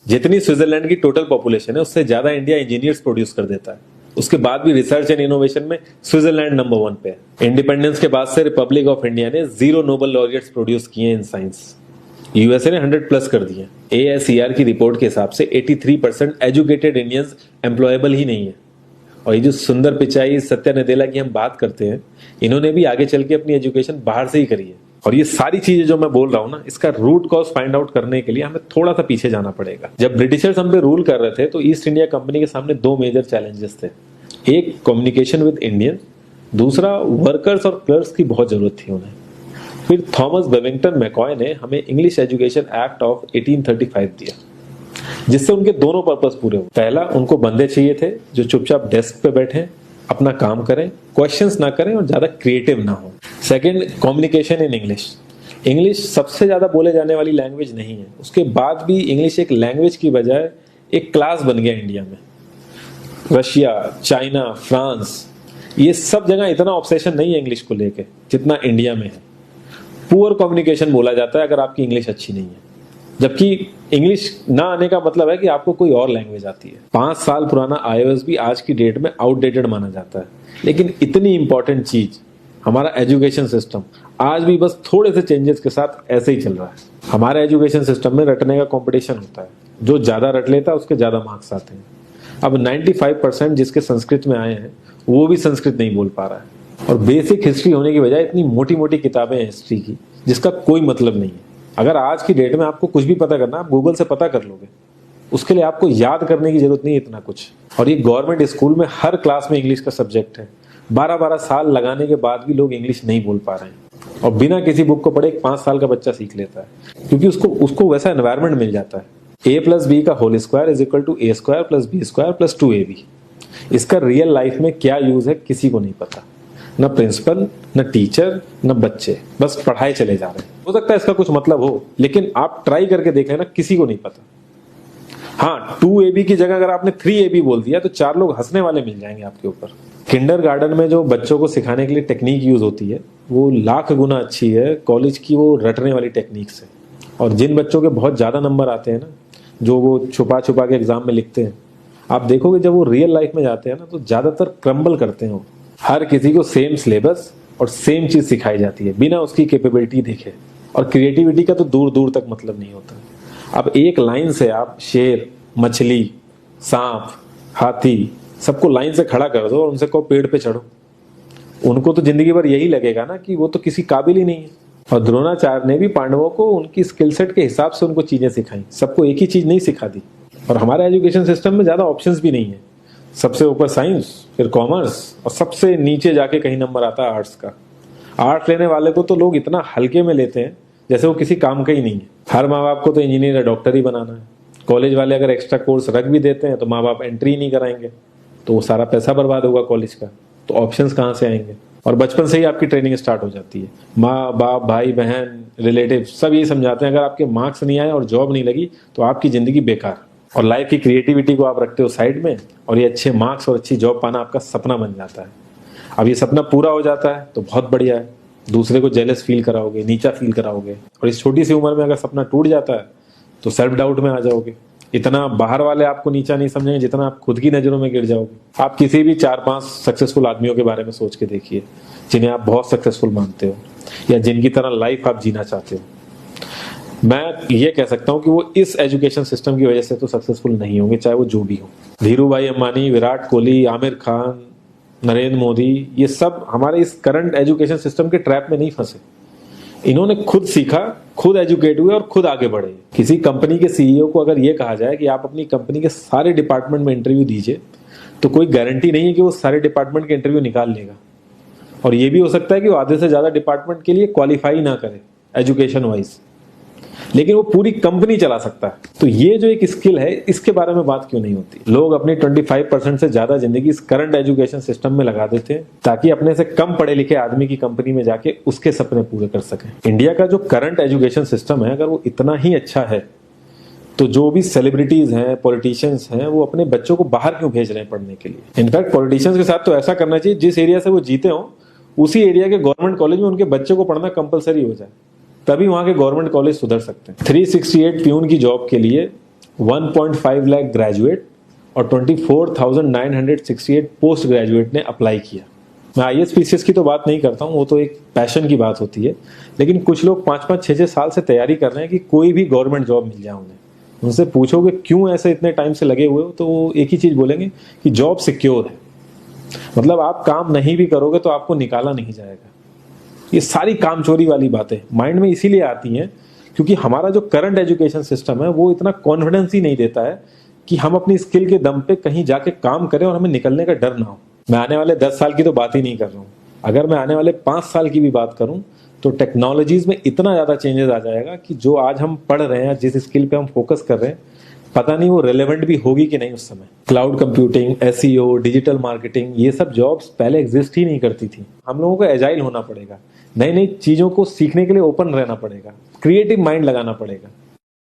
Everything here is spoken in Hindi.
जितनी स्विट्जरलैंड की टोटल पॉपुलेशन है उससे ज्यादा इंडिया इंजीनियर्स प्रोड्यूस कर देता है। उसके बाद भी रिसर्च एंड इनोवेशन में स्विट्जरलैंड नंबर 1 पे है। इंडिपेंडेंस के बाद से रिपब्लिक ऑफ इंडिया ने 0 नोबेल लॉरियट्स प्रोड्यूस किए इन साइंस। यूएसए ने 100+ कर दिए। ASER की रिपोर्ट के हिसाब से 83% एजुकेटेड इंडियंस एम्प्लॉयबल ही नहीं है। और ये जो सुंदर पिचाई, सत्या नदेला की हम बात करते हैं, इन्होंने भी आगे चल के अपनी एजुकेशन बाहर से ही करी है। और ये सारी चीजें जो मैं बोल रहा हूँ ना, इसका रूट कॉज फाइंड आउट करने के लिए हमें थोड़ा सा पीछे जाना पड़ेगा। जब ब्रिटिशर्स हम पे रूल कर रहे थे तो ईस्ट इंडिया कंपनी के सामने 2 मेजर चैलेंजेस थे। एक, कम्युनिकेशन विद इंडियन, दूसरा वर्कर्स और क्लर्क्स की बहुत जरूरत थी उन्हें। फिर थॉमस बेविंगटन मैकॉय ने हमें इंग्लिश एजुकेशन एक्ट ऑफ 1835 दिया, जिससे उनके दोनों पर्पस पूरे हुए। पहला, उनको बंदे चाहिए थे जो चुपचाप डेस्क पे बैठे, अपना काम करें, क्वेश्चंस ना करें और ज्यादा क्रिएटिव ना हो। Second, communication in English. English सबसे ज्यादा बोले जाने वाली लैंग्वेज नहीं है, उसके बाद भी इंग्लिश एक लैंग्वेज की बजाय एक क्लास बन गया इंडिया में। रशिया, चाइना, फ्रांस, ये सब जगह इतना ऑब्सेशन नहीं है इंग्लिश को लेके जितना इंडिया में है। पुअर कम्युनिकेशन बोला जाता है अगर आपकी इंग्लिश अच्छी नहीं है, जबकि इंग्लिश ना आने का मतलब है कि आपको कोई और लैंग्वेज आती है। 5 साल पुराना iOS भी आज की डेट में आउटडेटेड माना जाता है। लेकिन इतनी इंपॉर्टेंट चीज, हमारा एजुकेशन सिस्टम, आज भी बस थोड़े से चेंजेस के साथ ऐसे ही चल रहा है। हमारे एजुकेशन सिस्टम में रटने का कंपटीशन होता है, जो ज्यादा रट लेता है उसके ज्यादा मार्क्स आते हैं। अब 95% जिसके संस्कृत में आए हैं वो भी संस्कृत नहीं बोल पा रहा है। और बेसिक हिस्ट्री होने की वजह इतनी मोटी मोटी किताबें हैं हिस्ट्री की, जिसका कोई मतलब नहीं है। अगर आज की डेट में आपको कुछ भी पता करना, आप गूगल से पता कर लोगे। उसके लिए आपको याद करने की जरूरत नहीं है इतना कुछ। और ये गवर्नमेंट स्कूल में हर क्लास में इंग्लिश का सब्जेक्ट है। 12-12 साल लगाने के बाद भी लोग इंग्लिश नहीं बोल पा रहे हैं। और बिना किसी बुक को पढ़े एक 5 साल का बच्चा सीख लेता है, क्योंकि उसको वैसा एनवायरमेंट मिल जाता है। A+B का whole square is equal to A² + B² + 2AB। इसका रियल लाइफ में क्या यूज है किसी को नहीं पता, न प्रिंसिपल, न टीचर, न बच्चे, बस पढ़ाए चले जा रहे हैं। हो सकता है इसका कुछ मतलब हो, लेकिन आप ट्राई करके देख लेना, किसी को नहीं पता। हाँ, 2AB की जगह अगर आपने 3AB बोल दिया तो 4 लोग हंसने वाले मिल जाएंगे आपके ऊपर। किंडरगार्टन में जो बच्चों को सिखाने के लिए टेक्निक यूज होती है वो लाख गुना अच्छी है कॉलेज की वो रटने वाली टेक्निक से। और जिन बच्चों के बहुत ज्यादा नंबर आते हैं ना, जो वो छुपा छुपा के एग्जाम में लिखते हैं, आप देखोगे जब वो रियल लाइफ में जाते हैं ना तो ज्यादातर क्रम्बल करते हैं वो। हर किसी को सेम सिलेबस और सेम चीज सिखाई जाती है बिना उसकी कैपेबिलिटी देखे। और क्रिएटिविटी का तो दूर दूर तक मतलब नहीं होता। अब एक लाइन से आप शेर, मछली, सांप, हाथी सबको लाइन से खड़ा कर दो और उनसे कहो पेड़ पे चढ़ो, उनको तो जिंदगी भर यही लगेगा ना कि वो तो किसी काबिल ही नहीं है। और द्रोणाचार्य ने भी पांडवों को उनकी स्किल सेट के हिसाब से उनको चीजें सिखाई, सबको एक ही चीज नहीं सिखा दी। और हमारे एजुकेशन सिस्टम में ज्यादा ऑप्शंस भी नहीं है। सबसे ऊपर साइंस, फिर कॉमर्स, और सबसे नीचे जाके कहीं नंबर आता है आर्ट्स का। आर्ट्स लेने वाले को तो लोग इतना हल्के में लेते हैं जैसे वो किसी काम का ही नहीं है। हर माँ बाप को तो इंजीनियर या डॉक्टर ही बनाना है। कॉलेज वाले अगर एक्स्ट्रा कोर्स रख भी देते हैं तो माँ बाप एंट्री नहीं कराएंगे, तो वो सारा पैसा बर्बाद होगा कॉलेज का। तो ऑप्शंस कहाँ से आएंगे? और बचपन से ही आपकी ट्रेनिंग स्टार्ट हो जाती है। माँ बाप, भाई बहन, रिलेटिव सब ये समझाते हैं अगर आपके मार्क्स नहीं आए और जॉब नहीं लगी तो आपकी जिंदगी बेकार। और लाइफ की क्रिएटिविटी को आप रखते हो साइड में, और ये अच्छे मार्क्स और अच्छी जॉब पाना आपका सपना बन जाता है। अब ये सपना पूरा हो जाता है तो बहुत बढ़िया है, दूसरे को जेलस फील कराओगे, नीचा फील कराओगे। और इस छोटी सी उम्र में अगर सपना टूट जाता है तो सेल्फ डाउट में आ जाओगे। इतना बाहर वाले आपको नीचा नहीं समझेंगे जितना आप खुद की नजरों में गिर जाओगे। आप किसी भी 4-5 सक्सेसफुल आदमियों के बारे में सोच के देखिए जिन्हें आप बहुत सक्सेसफुल मानते हो या जिनकी तरह लाइफ आप जीना चाहते हो। मैं ये कह सकता हूं कि वो इस एजुकेशन सिस्टम की वजह से तो सक्सेसफुल नहीं होंगे, चाहे वो जो भी हो। धीरू भाई अंबानी, विराट कोहली, आमिर खान, नरेंद्र मोदी, ये सब हमारे इस करंट एजुकेशन सिस्टम के ट्रैप में नहीं फंसे। इन्होंने खुद सीखा, खुद एजुकेट हुए और खुद आगे बढ़े। किसी कंपनी के सीईओ को अगर ये कहा जाए कि आप अपनी कंपनी के सारे डिपार्टमेंट में इंटरव्यू दीजिए, तो कोई गारंटी नहीं है कि वो सारे डिपार्टमेंट के इंटरव्यू निकाल लेगा। और ये भी हो सकता है कि वो आधे से ज्यादा डिपार्टमेंट के लिए क्वालिफाई ना करे एजुकेशन वाइज, लेकिन वो पूरी कंपनी चला सकता है। तो ये जो एक स्किल है, इसके बारे में बात क्यों नहीं होती? लोग अपनी 25% से ज्यादा जिंदगी इस करंट एजुकेशन सिस्टम में लगा देते हैं ताकि अपने से कम पढ़े लिखे आदमी की कंपनी में जाके उसके सपने पूरे कर सकें। इंडिया का जो करंट एजुकेशन सिस्टम है, अगर वो इतना ही अच्छा है तो जो भी सेलिब्रिटीज हैं, पॉलिटिशियंस हैं, वो अपने बच्चों को बाहर क्यों भेज रहे हैं पढ़ने के लिए? इनफैक्ट पॉलिटिशियंस के साथ तो ऐसा करना चाहिए, जिस एरिया से वो जीते हो उसी एरिया के गवर्नमेंट कॉलेज में उनके बच्चों को पढ़ना कंपलसरी हो जाए, तभी वहां के गवर्नमेंट कॉलेज सुधर सकते हैं। 368 प्यून की जॉब के लिए 1.5 लाख ग्रेजुएट और 24,968 पोस्ट ग्रेजुएट ने अप्लाई किया। मैं IAS-PCS की तो बात नहीं करता हूँ, वो तो एक पैशन की बात होती है, लेकिन कुछ लोग 5-5, 6-6 साल से तैयारी कर रहे हैं कि कोई भी गवर्नमेंट जॉब मिल जाए उन्हें। उनसे पूछोगे क्यों ऐसे इतने टाइम से लगे हुए हो, तो वो एक ही चीज़ बोलेंगे कि जॉब सिक्योर है। मतलब आप काम नहीं भी करोगे तो आपको निकाला नहीं जाएगा। ये सारी कामचोरी वाली बातें माइंड में इसीलिए आती हैं क्योंकि हमारा जो करंट एजुकेशन सिस्टम है वो इतना कॉन्फिडेंस ही नहीं देता है कि हम अपनी स्किल के दम पे कहीं जाके काम करें और हमें निकलने का डर ना हो। मैं आने वाले 10 साल की तो बात ही नहीं कर रहा हूँ, अगर मैं आने वाले 5 साल की भी बात करूँ तो टेक्नोलॉजीज में इतना ज़्यादा चेंजेस आ जाएगा कि जो आज हम पढ़ रहे हैं, जिस स्किल पे हम फोकस कर रहे हैं, पता नहीं वो रेलेवेंट भी होगी कि नहीं उस समय। Cloud computing, SEO, digital marketing, ये सब जॉब्स पहले एग्जिस्ट ही नहीं करती थी। हम लोगों को एजाइल होना पड़ेगा, नई नई चीज़ों को सीखने के लिए ओपन रहना पड़ेगा, क्रिएटिव माइंड लगाना पड़ेगा।